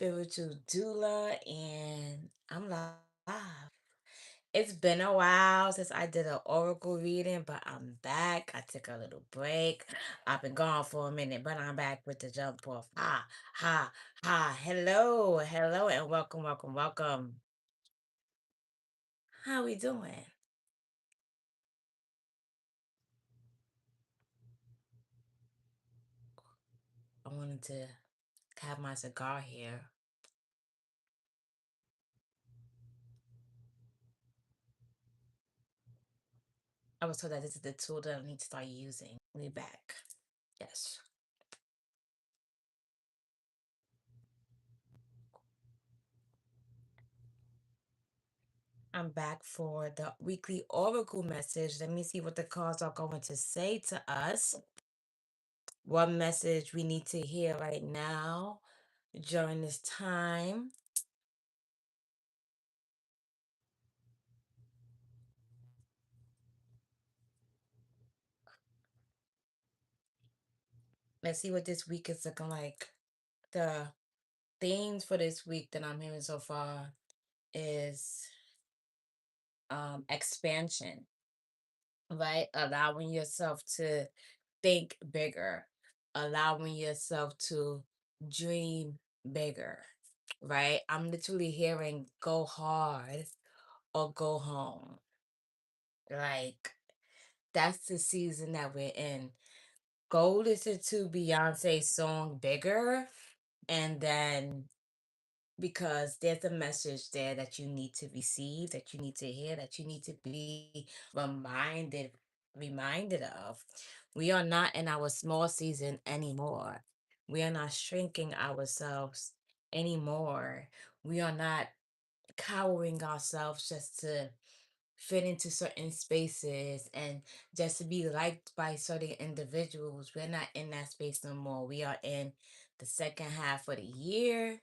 spiritual doula, and I'm live. It's been a while since I did an oracle reading, but I'm back. I took a little break. I've been gone for a minute, but I'm back with the jump off. Ha, ha. Hello, and welcome. How we doing? I wanted to have my cigar here. I was told that this is the tool that I need to start using. We back. Yes. I'm back for the weekly oracle message. Let me see what the cards are going to say to us. What message we need to hear right now during this time. Let's see what this week is looking like. The themes for this week that I'm hearing so far is expansion, right? Allowing yourself to think bigger, allowing yourself to dream bigger, right? I'm literally hearing go hard or go home. Like, that's the season that we're in. Go listen to Beyonce's song Bigger, and then because there's a message there that you need to receive, that you need to hear, that you need to be reminded reminded of. We are not in our small season anymore. We are not shrinking ourselves anymore. We are not cowering ourselves just to fit into certain spaces and just to be liked by certain individuals. We're not in that space no more. We are in the second half of the year,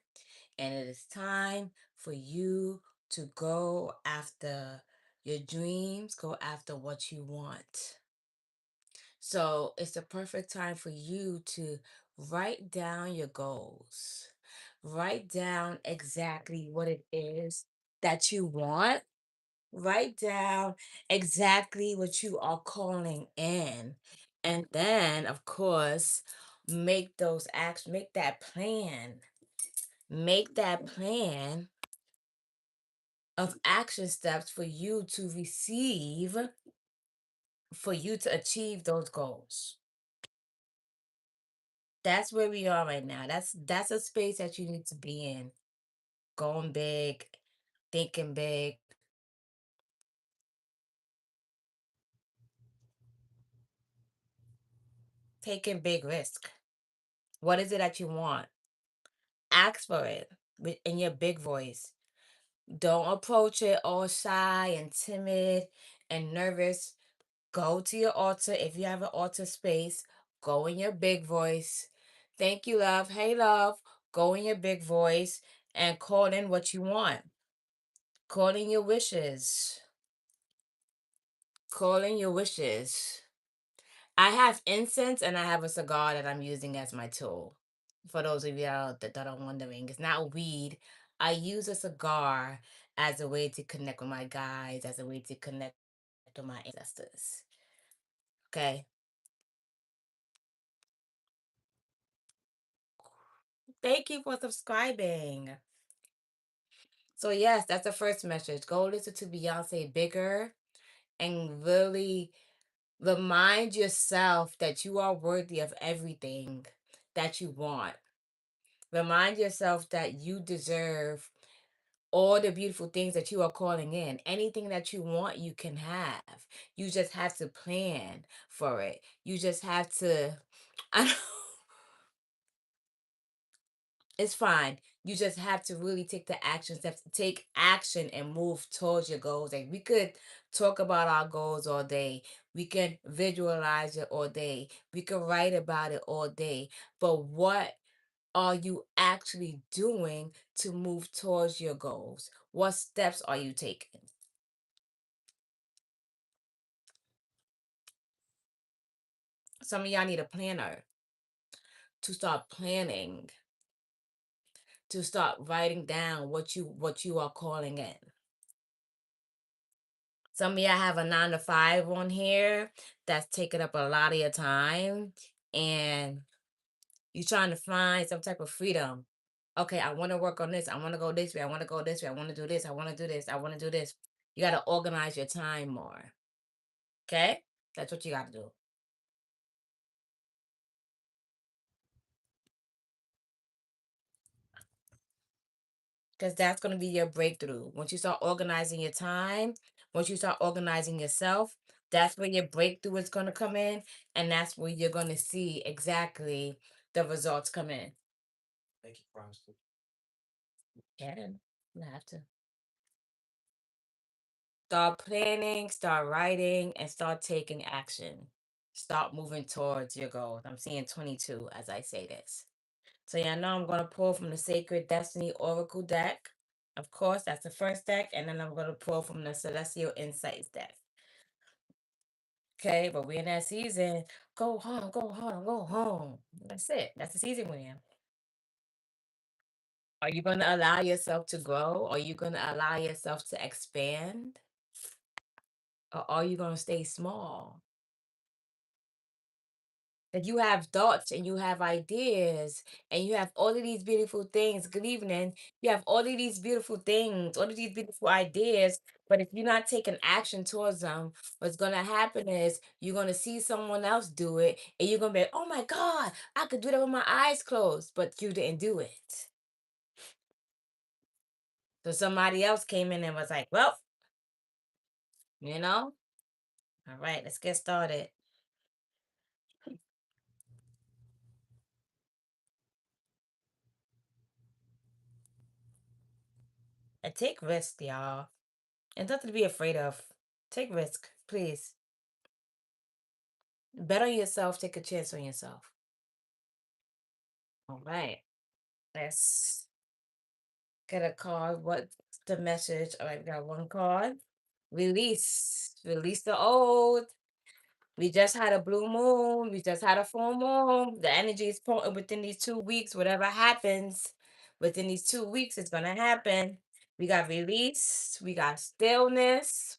and it is time for you to go after your dreams, go after what you want. So it's the perfect time for you to write down your goals. Write down exactly what it is that you want. Write down exactly what you are calling in. And then, of course, make that plan. Make that plan of action steps for you to receive, for you to achieve those goals. That's where we are right now. That's a space that you need to be in. Going big, thinking big, taking big risk. What is it that you want? Ask for it in your big voice. Don't approach it all shy and timid and nervous. Go to your altar. If you have an altar space, go in your big voice. Thank you, love. Hey, love. Go in your big voice and call in what you want. Call in your wishes. Call in your wishes. I have incense and I have a cigar that I'm using as my tool. For those of you that are wondering, it's not weed. I use a cigar as a way to connect with my guides, as a way to connect with my ancestors. Okay. Thank you for subscribing. So yes, that's the first message. Go listen to Beyonce Bigger and really remind yourself that you are worthy of everything that you want. Remind yourself that you deserve all the beautiful things that you are calling in. Anything that you want, you can have. You just have to plan for it. You just have to I know it's fine. You just have to really take the action steps, take action and move towards your goals. Like we could talk about our goals all day. We can visualize it all day. We can write about it all day. But what are you actually doing to move towards your goals? What steps are you taking? Some of y'all need a planner to start planning to start writing down what you are calling in. Some of y'all have a 9 to 5 on here that's taking up a lot of your time, and you trying to find some type of freedom. Okay, I want to work on this. I want to go this way. I want to go this way. I want to do this. I want to do this. I want to do this. You got to organize your time more. Okay? That's what you got to do. Because that's going to be your breakthrough. Once you start organizing your time, once you start organizing yourself, that's where your breakthrough is going to come in. And that's where you're going to see exactly the results come in. Yeah, you have to. Start planning, start writing, and start taking action. Start moving towards your goals. I'm seeing 22 as I say this. So yeah, now I'm going to pull from the Sacred Destiny Oracle deck. Of course, that's the first deck. And then I'm going to pull from the Celestial Insights deck. Okay, but we're in that season. Go home, go home, go home. That's it. That's the season we're in. Are you going to allow yourself to grow? Are you going to allow yourself to expand? Or are you going to stay small? That you have thoughts and you have ideas and you have all of these beautiful things. Good evening. You have all of these beautiful things, all of these beautiful ideas. But if you're not taking action towards them, what's going to happen is you're going to see someone else do it and you're going to be, oh my God, I could do that with my eyes closed, but you didn't do it. So somebody else came in and was like, well, you know, all right, let's get started. And take risks, y'all. And nothing to be afraid of. Take risk, please. Bet on yourself, take a chance on yourself. All right. Let's get a card. What's the message? All right, we got one card. Release. Release the old. We just had a blue moon. We just had a full moon. The energy is potent within these 2 weeks. Whatever happens within these 2 weeks is gonna happen. We got release. We got stillness.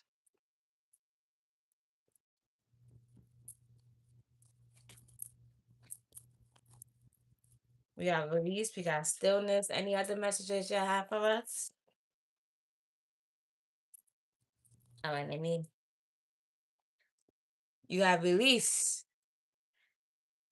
We got release. We got stillness. Any other messages you have for us? All right, let me. You got release.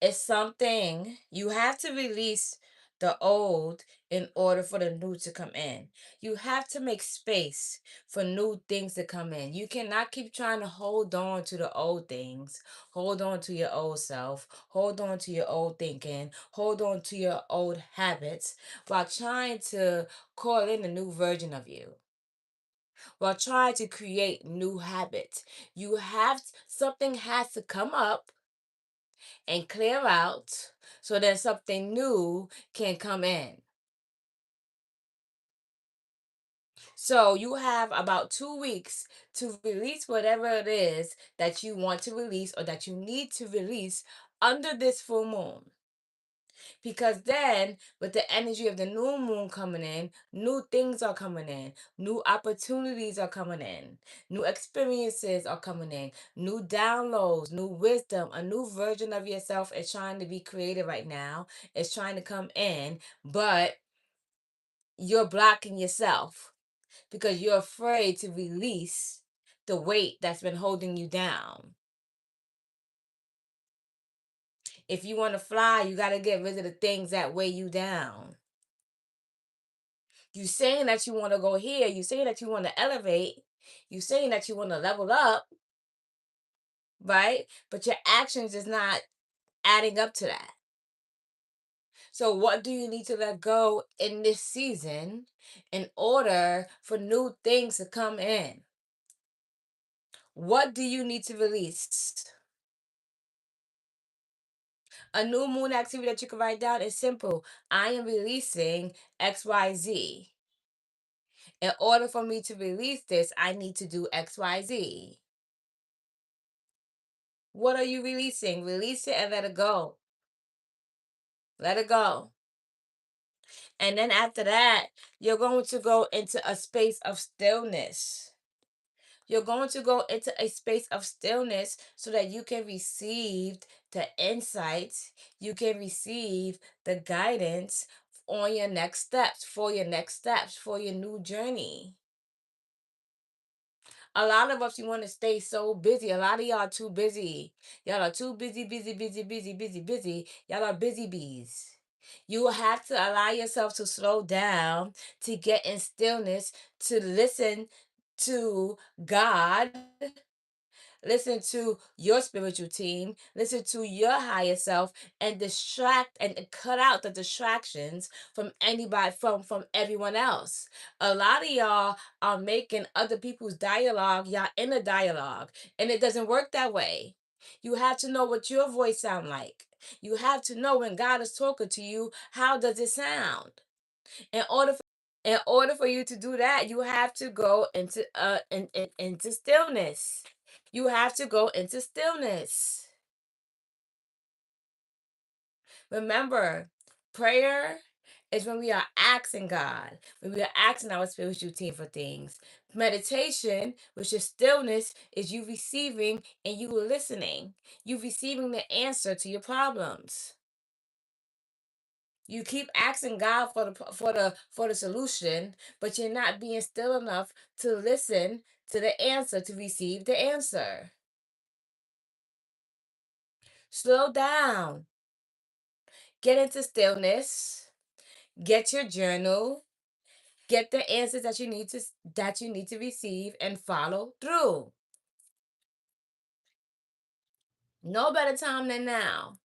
It's something you have to release the old in order for the new to come in. You have to make space for new things to come in. You cannot keep trying to hold on to the old things, hold on to your old self, hold on to your old thinking, hold on to your old habits while trying to call in a new version of you. While trying to create new habits. Something has to come up and clear out so that something new can come in. So you have about 2 weeks to release whatever it is that you want to release or that you need to release under this full moon. Because then, with the energy of the new moon coming in, new things are coming in, new opportunities are coming in, new experiences are coming in, new downloads, new wisdom, a new version of yourself is trying to be created right now. It's trying to come in, but you're blocking yourself because you're afraid to release the weight that's been holding you down. If you want to fly, you got to get rid of the things that weigh you down. You saying that you want to go here, you saying that you want to elevate, you saying that you want to level up, right? But your actions is not adding up to that. So what do you need to let go in this season in order for new things to come in? What do you need to release? A new moon activity that you can write down is simple. I am releasing XYZ. In order for me to release this, I need to do XYZ. What are you releasing? Release it and let it go. Let it go. And then after that, you're going to go into a space of stillness. You're going to go into a space of stillness so that you can receive the insights, you can receive the guidance on your next steps, for your next steps, for your new journey. A lot of us, you want to stay so busy. A lot of y'all too busy. Y'all are too busy, busy, busy, busy, busy, busy. Y'all are busy bees. You have to allow yourself to slow down, to get in stillness, to listen to God, listen to your spiritual team, listen to your higher self, and distract and cut out the distractions from anybody, from everyone else. A lot of y'all are making other people's dialogue y'all inner dialogue, and it doesn't work that way. You have to know what your voice sound like. You have to know when God is talking to you, how does it sound? In order for, in order for you to do that, you have to go into stillness. You have to go into stillness. Remember, prayer is when we are asking God, when we are asking our spiritual team for things. Meditation, which is stillness, is you receiving and you listening. You receiving the answer to your problems. You keep asking God for the solution, but you're not being still enough to listen to the answer, to receive the answer. Slow down. Get into stillness. Get your journal. Get the answers that you need to receive and follow through. No better time than now.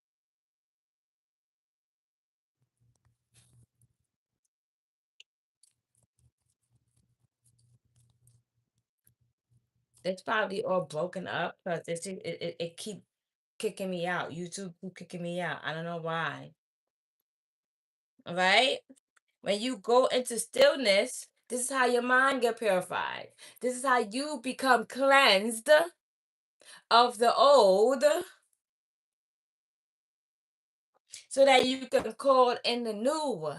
It's probably all broken up because it keep kicking me out. YouTube keep kicking me out. I don't know why. All right. When you go into stillness, this is how your mind get purified. This is how you become cleansed of the old so that you can call in the new.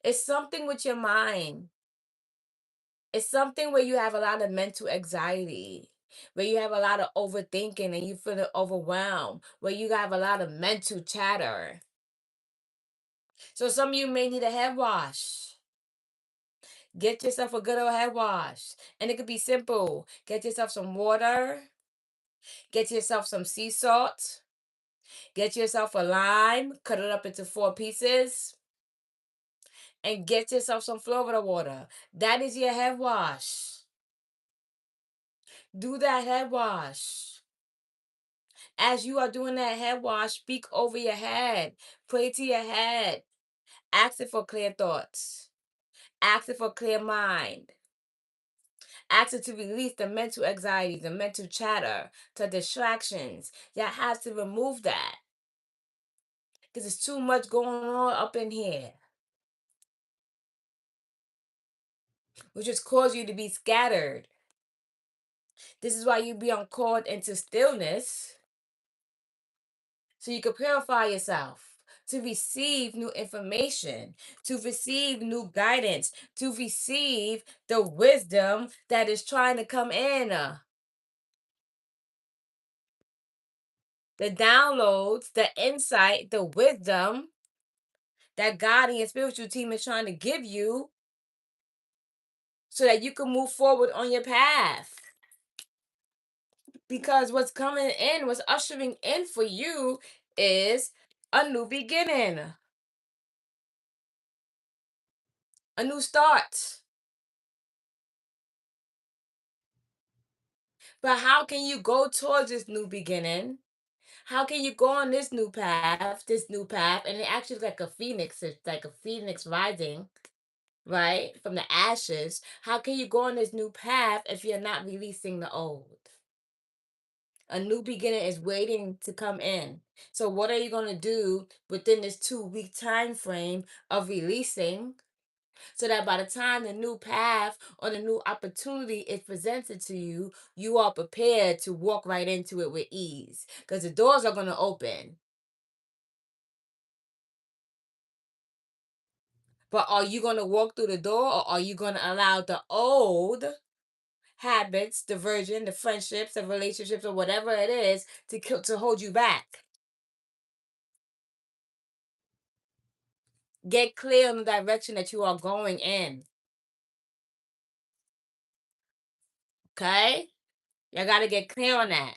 It's something with your mind. It's something where you have a lot of mental anxiety, where you have a lot of overthinking and you feel overwhelmed, where you have a lot of mental chatter. So some of you may need a head wash. Get yourself a good old head wash. And it could be simple. Get yourself some water. Get yourself some sea salt. Get yourself a lime. Cut it up into 4 pieces. And get yourself some Florida water. That is your head wash. Do that head wash. As you are doing that head wash, speak over your head. Pray to your head. Ask it for clear thoughts. Ask it for clear mind. Ask it to release the mental anxiety, the mental chatter, the distractions. Y'all have to remove that because there's too much going on up in here, which just cause you to be scattered. This is why you be on called into stillness so you can purify yourself. To receive new information, to receive new guidance, to receive the wisdom that is trying to come in. The downloads, the insight, the wisdom that God and your spiritual team is trying to give you so that you can move forward on your path. Because what's coming in, what's ushering in for you is a new beginning, a new start. But how can you go towards this new beginning? How can you go on this new path, and it actually is like a phoenix, it's like a phoenix rising, right, from the ashes. How can you go on this new path if you're not releasing the old? A new beginning is waiting to come in. So what are you going to do within this 2 week time frame of releasing so that by the time the new path or the new opportunity is presented to you, you are prepared to walk right into it with ease because the doors are going to open. But are you going to walk through the door, or are you going to allow the old habits, the version, the friendships, the relationships, or whatever it is to hold you back? Get clear on the direction that you are going in. Okay? Y'all got to get clear on that.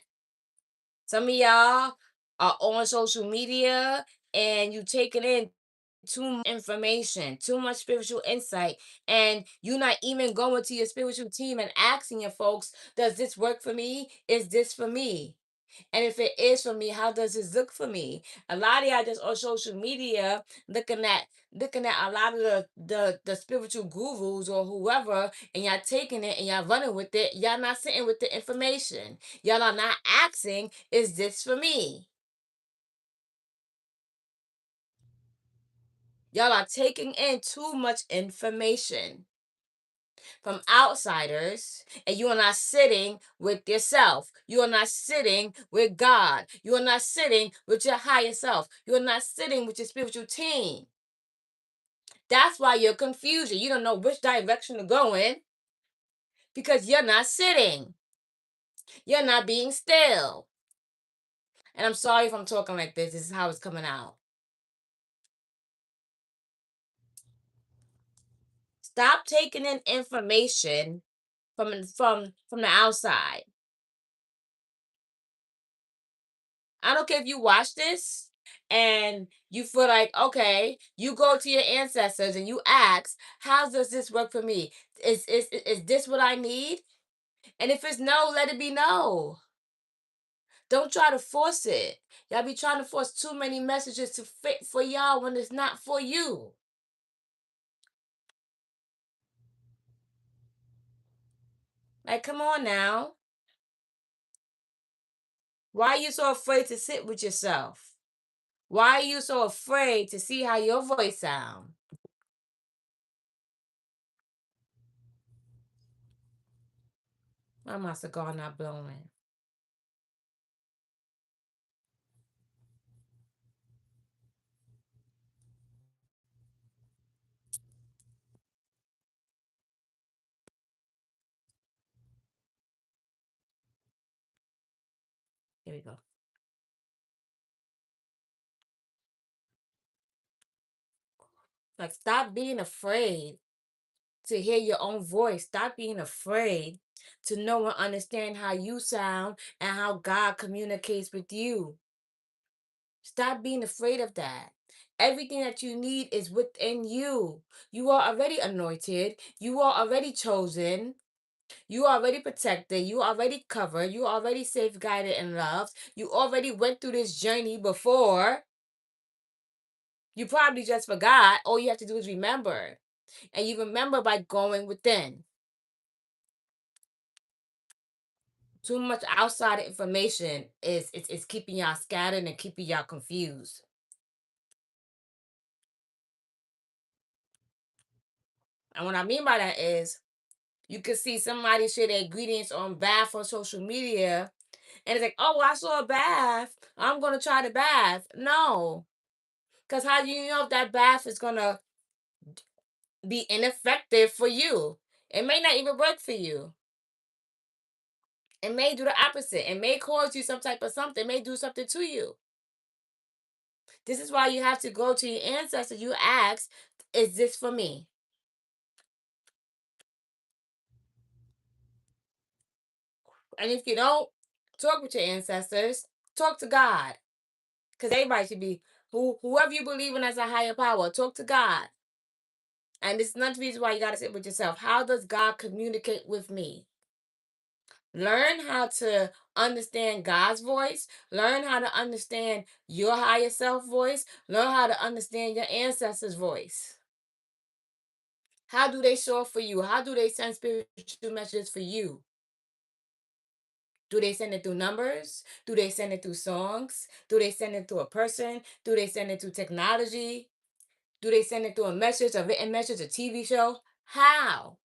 Some of y'all are on social media and you taking in too much information, too much spiritual insight, and you're not even going to your spiritual team and asking your folks, does this work for me? Is this for me? And if it is for me, how does this look for me? A lot of y'all just on social media looking at a lot of the spiritual gurus or whoever, and y'all taking it and y'all running with it. Y'all not sitting with the information. Y'all are not asking, is this for me? Y'all are taking in too much information from outsiders, and you are not sitting with yourself. You are not sitting with God. You are not sitting with your higher self. You are not sitting with your spiritual team. That's why you're confused. You don't know which direction to go in because you're not sitting. You're not being still. And I'm sorry if I'm talking like this. This is how it's coming out. Stop taking in information from the outside. I don't care if you watch this and you feel like, okay, you go to your ancestors and you ask, how does this work for me? Is this what I need? And if it's no, let it be no. Don't try to force it. Y'all be trying to force too many messages to fit for y'all when it's not for you. Like, come on now. Why are you so afraid to sit with yourself? Why are you so afraid to see how your voice sound? Why my cigar not blowing? Here we go. Like, stop being afraid to hear your own voice. Stop being afraid to know and understand how you sound and how God communicates with you. Stop being afraid of that. Everything that you need is within you. You are already anointed. You are already chosen. You are already protected. You are already covered. You are already safeguarded and loved. You already went through this journey before. You probably just forgot. All you have to do is remember. And you remember by going within. Too much outside information is keeping y'all scattered and keeping y'all confused. And what I mean by that is you can see somebody share their ingredients on bath on social media, and it's like, oh, well, I saw a bath. I'm gonna try the bath. No. Because how do you know if that bath is gonna be ineffective for you? It may not even work for you. It may do the opposite. It may cause you some type of something. It may do something to you. This is why you have to go to your ancestors. You ask, is this for me? And if you don't talk with your ancestors, talk to God. Because everybody should be whoever you believe in as a higher power, talk to God. And this is not the reason why you gotta sit with yourself. How does God communicate with me? Learn how to understand God's voice. Learn how to understand your higher self voice. Learn how to understand your ancestors' voice. How do they show up for you? How do they send spiritual messages for you? Do they send it through numbers? Do they send it through songs? Do they send it through a person? Do they send it through technology? Do they send it through a message, a written message, a TV show? How?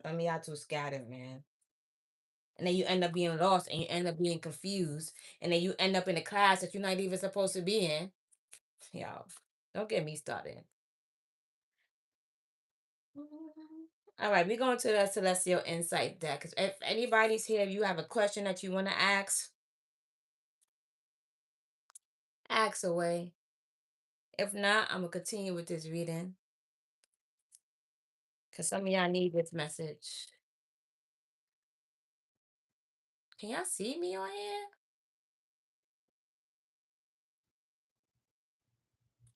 I mean, y'all too scattered, man. and then you end up being lost and you end up being confused, and then you end up in a class that you're not even supposed to be in. Yo, don't get me started. All right, we're going to the Celestial Insight deck. If anybody's here, if you have a question that you want to ask away. If not, I'm gonna continue with this reading because some of y'all need this message. Can y'all see me on here?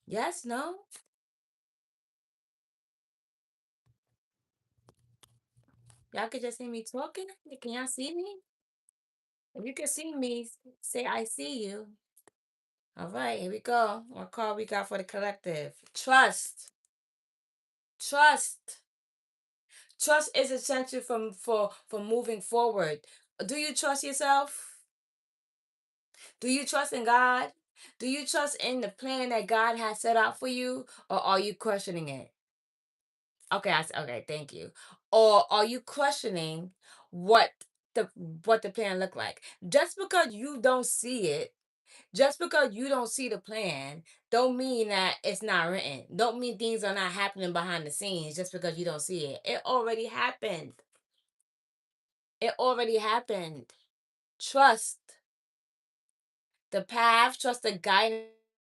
Yes, no? Y'all could just see me talking? Can y'all see me? If you can see me, say I see you. All right, here we go. What card we got for the collective? Trust. Trust. Trust is essential for moving forward. Do you trust yourself? Do you trust in God? Do you trust in the plan that God has set out for you, or are you questioning it? Okay, okay, thank you. Or are you questioning what what the plan look like? Just because you don't see it, just because you don't see the plan, don't mean that it's not written. Don't mean things are not happening behind the scenes just because you don't see it. It already happened. It already happened. Trust the path, trust the guidance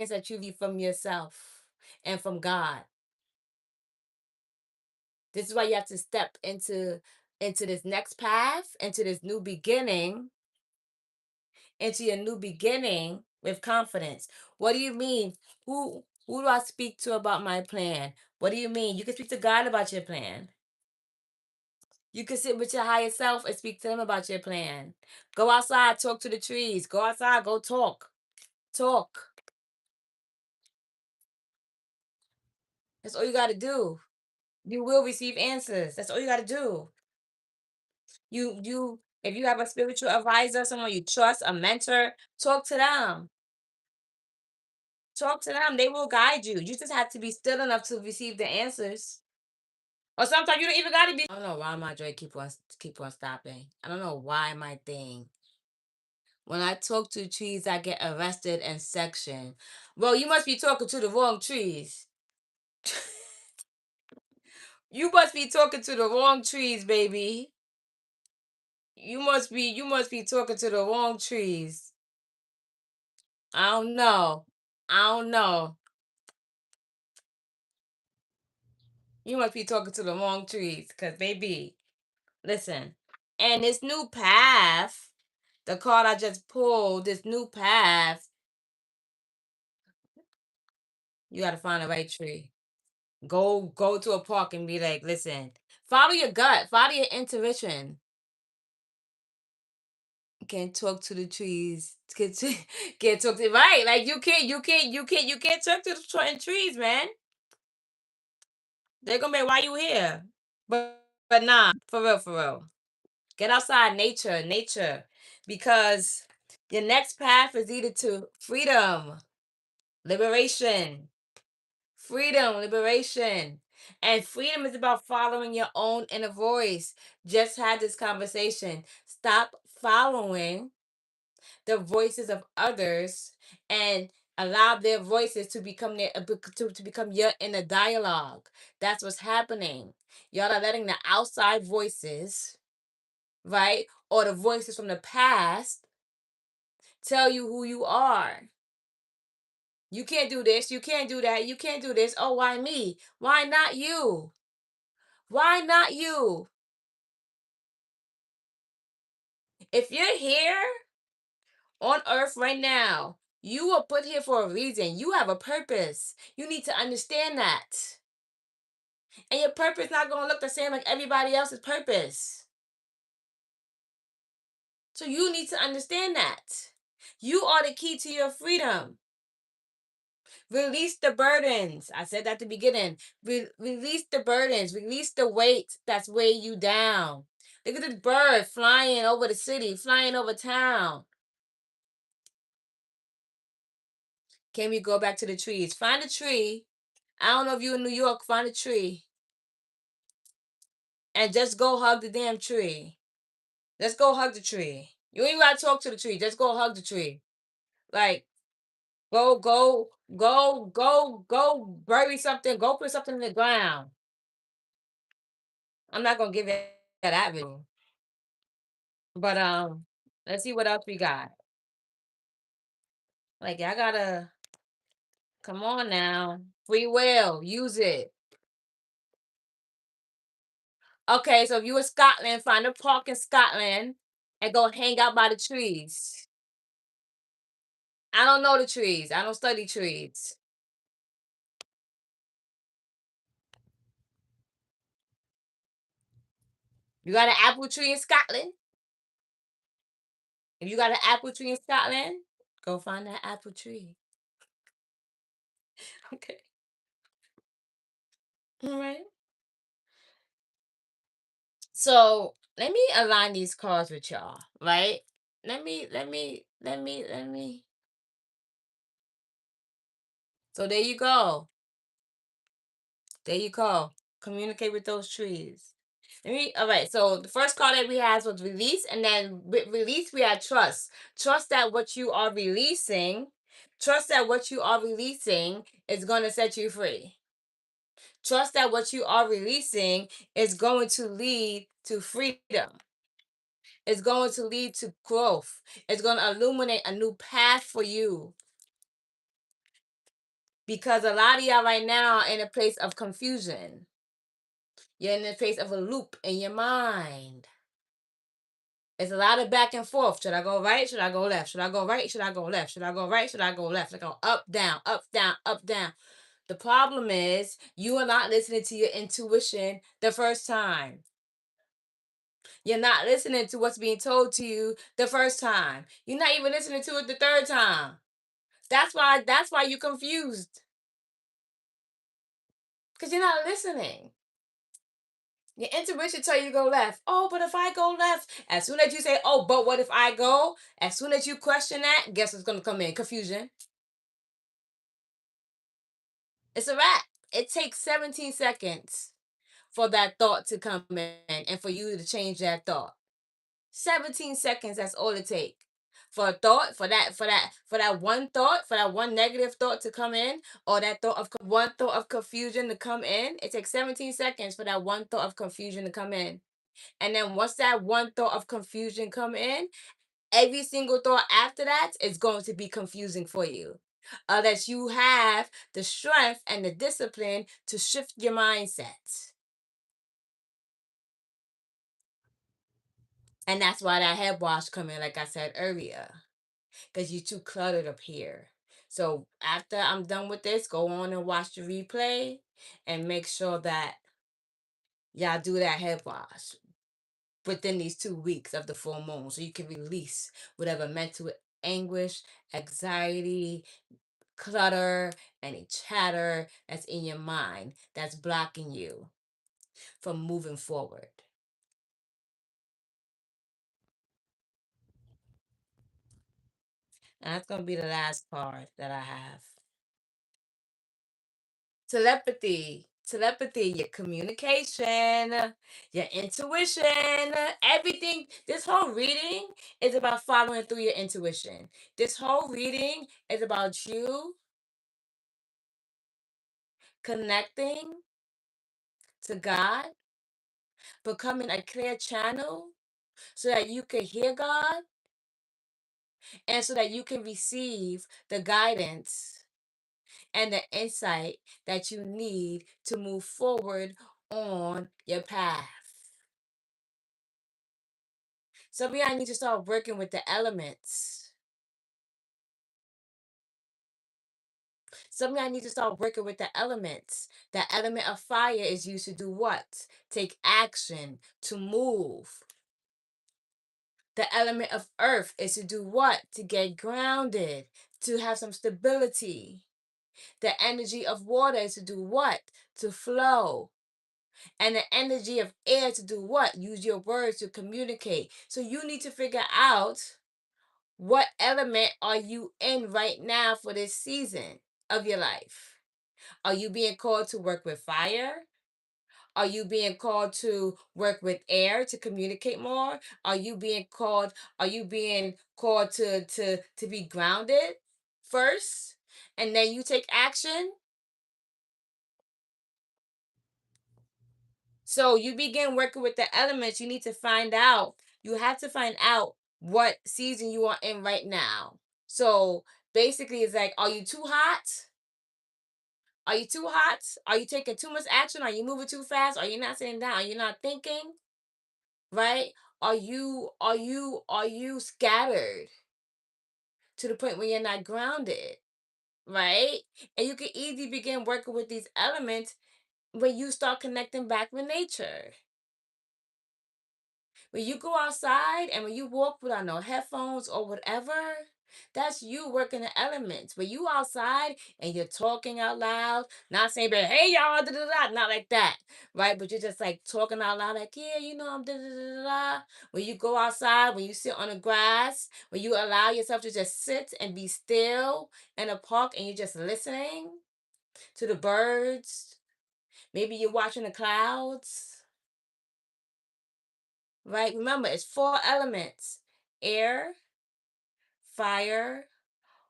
that you get from yourself and from God. This is why you have to step into this next path, into this new beginning, into your new beginning with confidence. What do you mean? Who do I speak to about my plan? What do you mean? You can speak to God about your plan. You can sit with your higher self and speak to them about your plan. Go outside, talk to the trees. Go outside, go talk. Talk. That's all you got to do. You will receive answers. That's all you got to do. If you have a spiritual advisor, someone you trust, a mentor, talk to them. Talk to them. They will guide you. You just have to be still enough to receive the answers. Or sometimes you don't even gotta be. I don't know why my joy keep on stopping. I don't know why my thing. When I talk to trees, I get arrested and sectioned. Well, you must be talking to the wrong trees. You must be talking to the wrong trees, baby. You must be talking to the wrong trees. I don't know. I don't know. You must be talking to the wrong trees, cause baby, listen. And this new path, the card I just pulled, this new path, you gotta find the right tree. Go to a park and be like, listen, follow your gut, follow your intuition. Can't talk to the trees. Can't talk to right. Like you can't talk to the trees, man. They're gonna be like, why you here? But nah, for real, for real. Get outside, nature. Because your next path is either to freedom, liberation, freedom, liberation. And freedom is about following your own inner voice. Just had this conversation. Stop following the voices of others and allow their voices to become to become your inner dialogue. That's what's happening. Y'all are letting the outside voices, right? Or the voices from the past tell you who you are. You can't do this. You can't do that. You can't do this. Oh, why me? Why not you? Why not you? If you're here on earth right now, you were put here for a reason. You have a purpose. You need to understand that. And your purpose not going to look the same like everybody else's purpose. So you need to understand that. You are the key to your freedom. Release the burdens. I said that at the beginning. Release the burdens. Release the weight that's weighing you down. Look at this bird flying over the city, flying over town. Can we go back to the trees? Find a tree. I don't know if you're in New York. Find a tree and just go hug the damn tree. Just go hug the tree. You ain't gotta talk to the tree. Just go hug the tree. Like, go bury something. Go put something in the ground. I'm not gonna give it that video. But let's see what else we got. Like, I gotta come on now. Free will, use it. Okay, so if you in Scotland, find a park in Scotland and go hang out by the trees. I don't know the trees. I don't study trees. You got an apple tree in Scotland? If you got an apple tree in Scotland, go find that apple tree. Okay. All right. So let me align these cards with y'all, right? Let me. So there you go. There you go. Communicate with those trees. All right. So the first card that we had was release, and then with release we had trust. Trust that what you are releasing, trust that what you are releasing is going to set you free. Trust that what you are releasing is going to lead to freedom. It's going to lead to growth. It's going to illuminate a new path for you. Because a lot of y'all right now are in a place of confusion. You're in a place of a loop in your mind. It's a lot of back and forth. Should I go right? Should I go left? Should I go right? Should I go left? Should I go right? Should I go left? Should I go up, down, up, down, up, down? The problem is you are not listening to your intuition the first time. You're not listening to what's being told to you the first time. You're not even listening to it the third time. That's why you're confused. Because you're not listening. Your intuition tell you to go left. Oh, but if I go left, as soon as you say, oh, but what if I go? As soon as you question that, guess what's gonna come in? Confusion. It's a wrap. It takes 17 seconds for that thought to come in and for you to change that thought. 17 seconds, that's all it takes. For a thought, for that one thought, for that one negative thought to come in, or that one thought of confusion to come in, it takes 17 seconds for that one thought of confusion to come in. And then once that one thought of confusion come in, every single thought after that is going to be confusing for you. Unless you have the strength and the discipline to shift your mindset. And that's why that head wash come in, like I said earlier. Because you're too cluttered up here. So after I'm done with this, go on and watch the replay and make sure that y'all do that head wash within these 2 weeks of the full moon so you can release whatever mental anguish, anxiety, clutter, any chatter that's in your mind that's blocking you from moving forward. And that's going to be the last card that I have. Telepathy, your communication, your intuition, everything. This whole reading is about following through your intuition. This whole reading is about you connecting to God, becoming a clear channel so that you can hear God and so that you can receive the guidance and the insight that you need to move forward on your path. Some of y'all need to start working with the elements. Some of y'all need to start working with the elements. The element of fire is used to do what? Take action, to move. The element of earth is to do what? To get grounded, to have some stability. The energy of water is to do what? To flow. And the energy of air to do what? Use your words to communicate. So you need to figure out what element are you in right now for this season of your life? Are you being called to work with fire? Are you being called to work with air to communicate more? Are you being called to be grounded first and then you take action? So you begin working with the elements, you need to find out. You have to find out what season you are in right now. So basically it's like, are you too hot? Are you too hot? Are you taking too much action? Are you moving too fast? Are you not sitting down? Are you not thinking? Right? Are you scattered to the point where you're not grounded? Right? And you can easily begin working with these elements when you start connecting back with nature. When you go outside and when you walk without no headphones or whatever, that's you working the elements. When you outside and you're talking out loud, not saying, but hey y'all, da, da, da, not like that, right? But you're just like talking out loud, like, yeah, I'm da, da, da, da, da. When you go outside, when you sit on the grass, when you allow yourself to just sit and be still in a park and you're just listening to the birds, maybe you're watching the clouds, right? Remember, it's four elements: air, fire,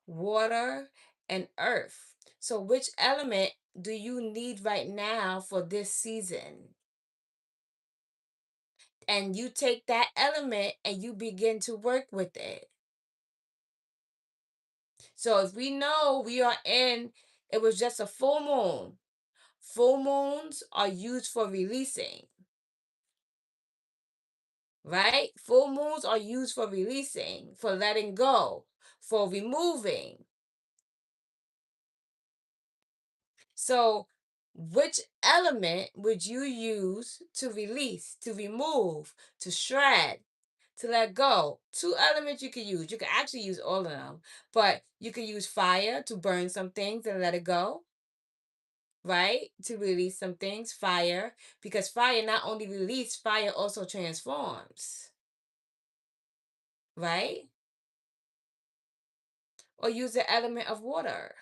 water, and earth. So, which element do you need right now for this season? And you take that element and you begin to work with it. So, if we know we are in, it was just a full moon. Full moons are used for releasing, right? Full moons are used for releasing, for letting go, for removing. So, which element would you use to release, to remove, to shred, to let go? Two elements you could use. You could actually use all of them, but you could use fire to burn some things and let it go, right? To release some things, fire, because fire not only release, fire also transforms, right? Or use the element of water.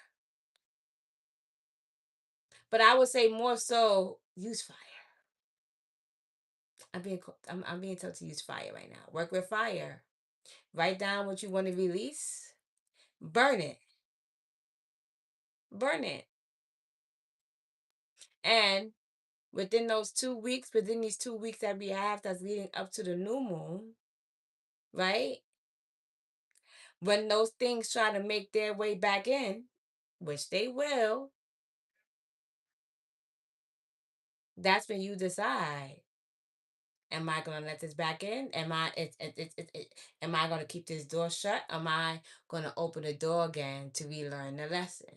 But I would say more so use fire. I'm being told to use fire right now. Work with fire. Write down what you want to release. Burn it. Burn it. And within these 2 weeks that we have that's leading up to the new moon, right? When those things try to make their way back in, which they will, that's when you decide. Am I gonna let this back in? Am I gonna keep this door shut? Am I gonna open the door again to relearn the lesson?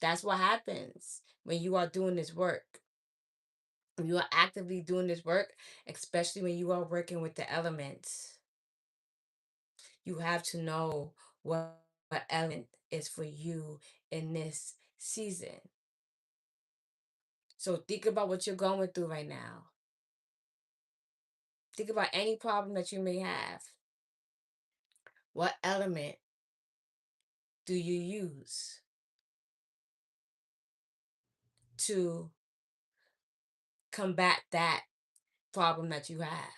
That's what happens when you are doing this work. When you are actively doing this work, especially when you are working with the elements, you have to know what element is for you in this season. So think about what you're going through right now. Think about any problem that you may have. What element do you use to combat that problem that you have,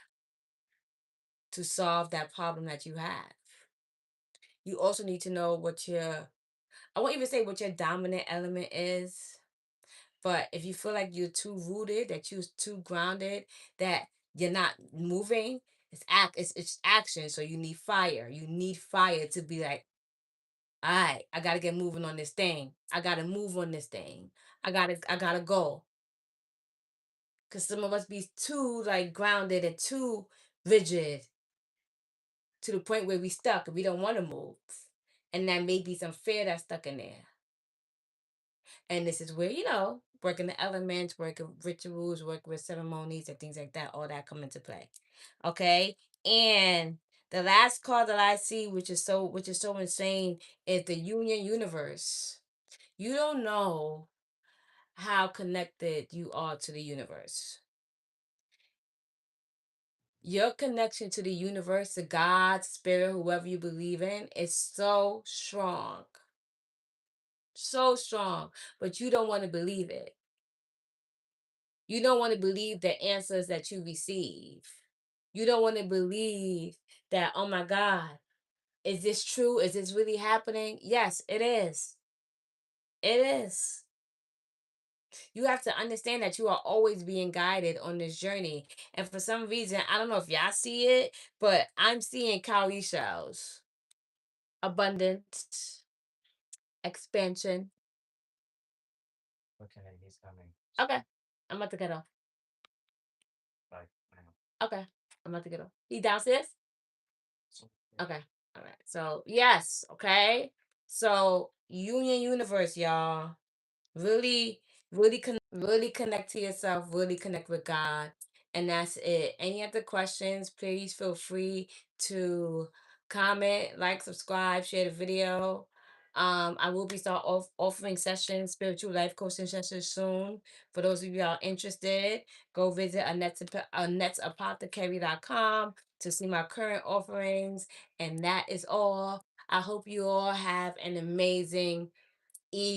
to solve that problem that you have? You also need to know I won't even say what your dominant element is, but if you feel like you're too rooted, that you're too grounded, that you're not moving, it's action. So you need fire. You need fire to be like, all right, I gotta get moving on this thing. I gotta move on this thing. I gotta go. Cause some of us be too like grounded and too rigid to the point where we stuck and we don't want to move. And that may be some fear that's stuck in there. And this is where, working the elements, working rituals, working with ceremonies and things like that, all that come into play. Okay. And the last card that I see, which is so insane, is the Union Universe. You don't know how connected you are to the universe. Your connection to the universe, to God, spirit, whoever you believe in, is so strong. So strong. But you don't want to believe it. You don't want to believe the answers that you receive. You don't want to believe that, oh my God, is this true? Is this really happening? Yes, it is. It is. You have to understand that you are always being guided on this journey. And for some reason, I don't know if y'all see it, but I'm seeing cowrie shells, abundance, expansion. Okay, he's coming. Okay, I'm about to get off. Bye. Now. Okay, I'm about to get off. He downstairs? So, Okay. All right. So, yes. Okay. So, Union Universe, y'all. Really, really connect to yourself, really connect with God. And that's it. Any other questions, please feel free to comment, like, subscribe, share the video. I will be offering sessions, spiritual life coaching sessions soon. For those of you that are interested, go visit anetsapothecary.com to see my current offerings. And that is all. I hope you all have an amazing evening.